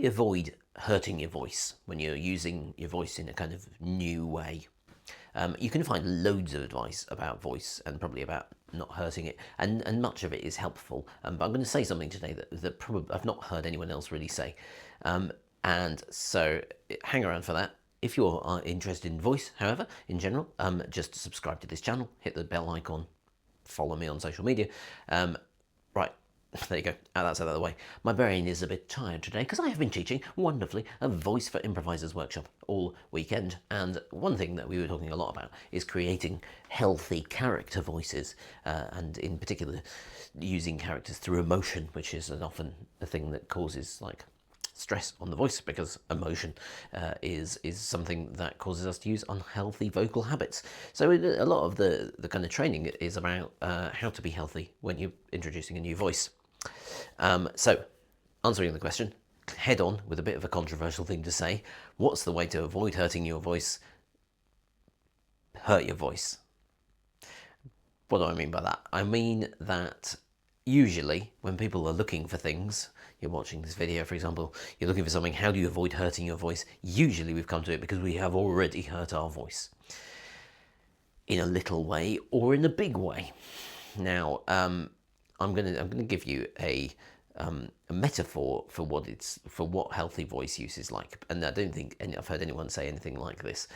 do you avoid hurting your voice when you're using your voice in a kind of new way? You can find loads of advice about voice and probably about not hurting it, and much of it is helpful. But I'm going to say something today that probably I've not heard anyone else really say. And so hang around for that. If you're interested in voice, however, in general, just subscribe to this channel, hit the bell icon, follow me on social media. Right, there you go. That's out of the way. My brain is a bit tired today because I have been teaching wonderfully a Voice for Improvisers workshop all weekend. And one thing that we were talking a lot about is creating healthy character voices, and in particular using characters through emotion, which is often a thing that causes like stress on the voice, because emotion is something that causes us to use unhealthy vocal habits. So a lot of the kind of training is about how to be healthy when you're introducing a new voice. So answering the question head on with a bit of a controversial thing to say, what's the way to avoid hurting your voice? Hurt your voice. What do I mean by that? I mean that usually when people are looking for things, you're watching this video, for example, you're looking for something, how do you avoid hurting your voice? Usually we've come to it because we have already hurt our voice in a little way or in a big way. Now, I'm gonna give you a metaphor for what healthy voice use is like, and I don't think I've heard anyone say anything like this.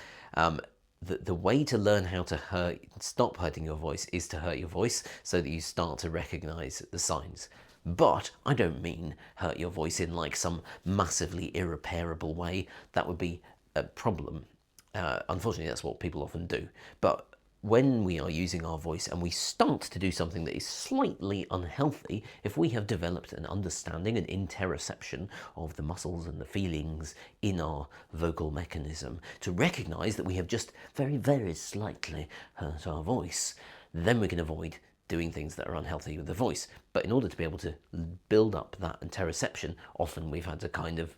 The way to learn how to stop hurting your voice is to hurt your voice so that you start to recognize the signs. But I don't mean hurt your voice in like some massively irreparable way. That would be a problem. Unfortunately, that's what people often do. But when we are using our voice and we start to do something that is slightly unhealthy, if we have developed an understanding, an interoception of the muscles and the feelings in our vocal mechanism to recognize that we have just very, very slightly hurt our voice, then we can avoid doing things that are unhealthy with the voice. But in order to be able to build up that interoception, often we've had to kind of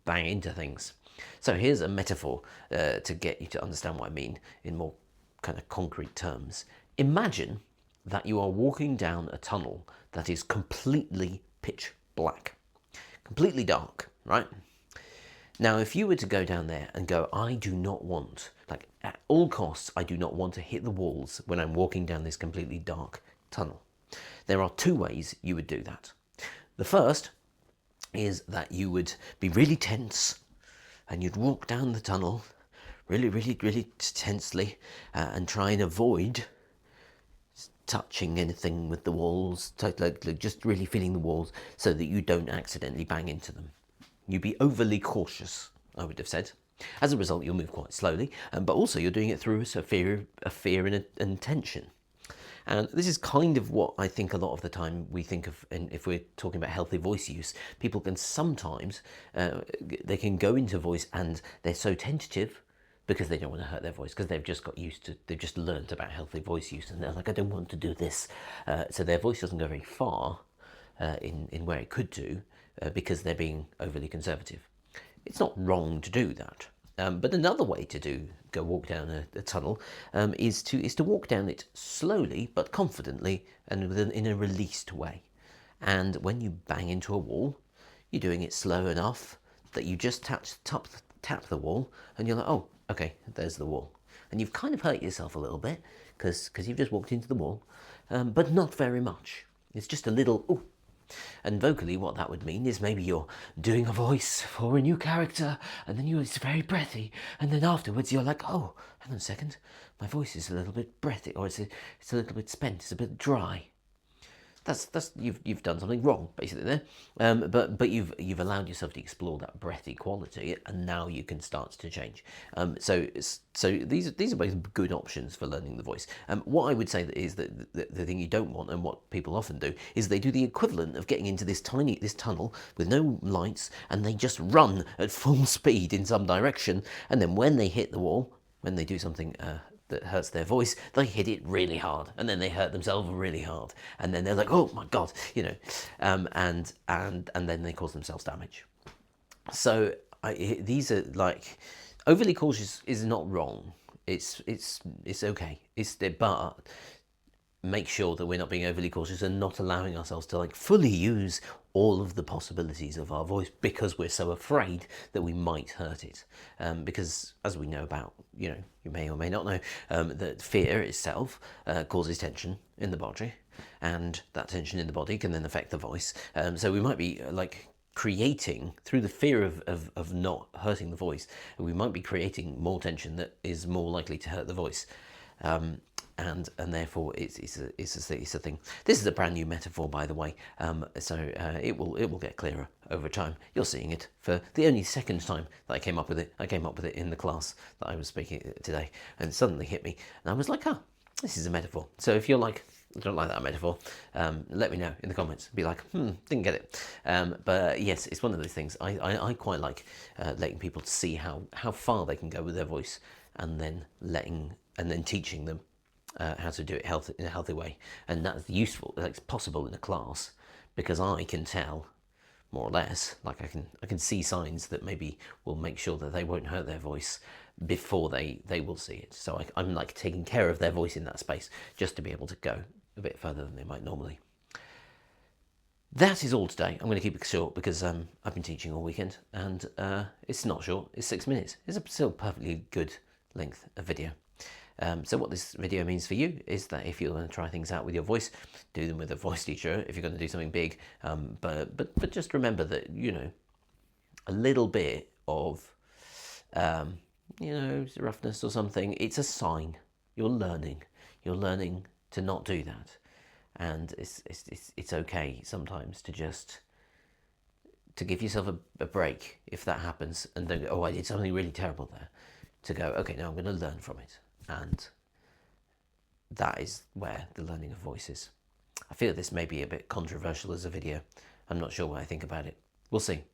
bang into things. So here's a metaphor to get you to understand what I mean in more kind of concrete terms. Imagine that you are walking down a tunnel that is completely pitch black, completely dark, right? Now, if you were to go down there and go, I do not want, like at all costs, I do not want to hit the walls when I'm walking down this completely dark tunnel. There are two ways you would do that. The first is that you would be really tense and you'd walk down the tunnel really, really, really tensely and try and avoid touching anything with the walls, like just really feeling the walls so that you don't accidentally bang into them. You'd be overly cautious, I would have said. As a result, you'll move quite slowly, but also you're doing it through a fear and tension. And this is kind of what I think a lot of the time we think of, and if we're talking about healthy voice use, people can sometimes, they can go into voice and they're so tentative because they don't want to hurt their voice, because they've just got used to, they've just learned about healthy voice use, and they're like, I don't want to do this. So their voice doesn't go very far in where it could do, because they're being overly conservative. It's not wrong to do that. But another way to go walk down a tunnel is to walk down it slowly but confidently and in a released way. And when you bang into a wall, you're doing it slow enough that you just tap the wall, and you're like, oh, okay, there's the wall. And you've kind of hurt yourself a little bit because you've just walked into the wall, but not very much. It's just a little, ooh. And vocally, what that would mean is maybe you're doing a voice for a new character, and then it's very breathy, and then afterwards you're like, oh, hang on a second, my voice is a little bit breathy, or it's a little bit spent, it's a bit dry. That's you've done something wrong basically there, but you've allowed yourself to explore that breathy quality, and now you can start to change. So these are both good options for learning the voice. What I would say is that the thing you don't want, and what people often do, is they do the equivalent of getting into this tunnel with no lights, and they just run at full speed in some direction, and then when they hit the wall, when they do something that hurts their voice, they hit it really hard, and then they hurt themselves really hard, and then they're like, oh my god, and then they cause themselves damage. So these are like, overly cautious is not wrong. It's okay. But make sure that we're not being overly cautious and not allowing ourselves to like fully use all of the possibilities of our voice because we're so afraid that we might hurt it. Because as we know about, you may or may not know, that fear itself causes tension in the body, and that tension in the body can then affect the voice. So we might be like creating, through the fear of not hurting the voice, we might be creating more tension that is more likely to hurt the voice. And therefore it's a thing. This is a brand new metaphor, by the way, so it will get clearer over time. You're seeing it for the only second time that I came up with it. I came up with it in the class that I was speaking today, and it suddenly hit me, and I was like, oh, this is a metaphor. So if you're like, I don't like that metaphor, let me know in the comments. Be like, didn't get it. But yes, it's one of those things. I quite like letting people see how far they can go with their voice, and then teaching them how to do it in a healthy way. And that's useful, that's possible in a class, because I can tell more or less, like I can see signs that maybe will make sure that they won't hurt their voice before they will see it. So I'm like taking care of their voice in that space, just to be able to go a bit further than they might normally. That is all today. I'm going to keep it short because I've been teaching all weekend, and it's not short, it's 6 minutes. It's a still perfectly good length of video. So what this video means for you is that if you're going to try things out with your voice, do them with a voice teacher if you're going to do something big. But just remember that, a little bit of, roughness or something, it's a sign. You're learning to not do that. And it's okay sometimes to just to give yourself a break if that happens, and then go, oh, I did something really terrible there. To go, okay, now I'm going to learn from it. And that is where the learning of voice is. I feel this may be a bit controversial as a video. I'm not sure what I think about it. We'll see.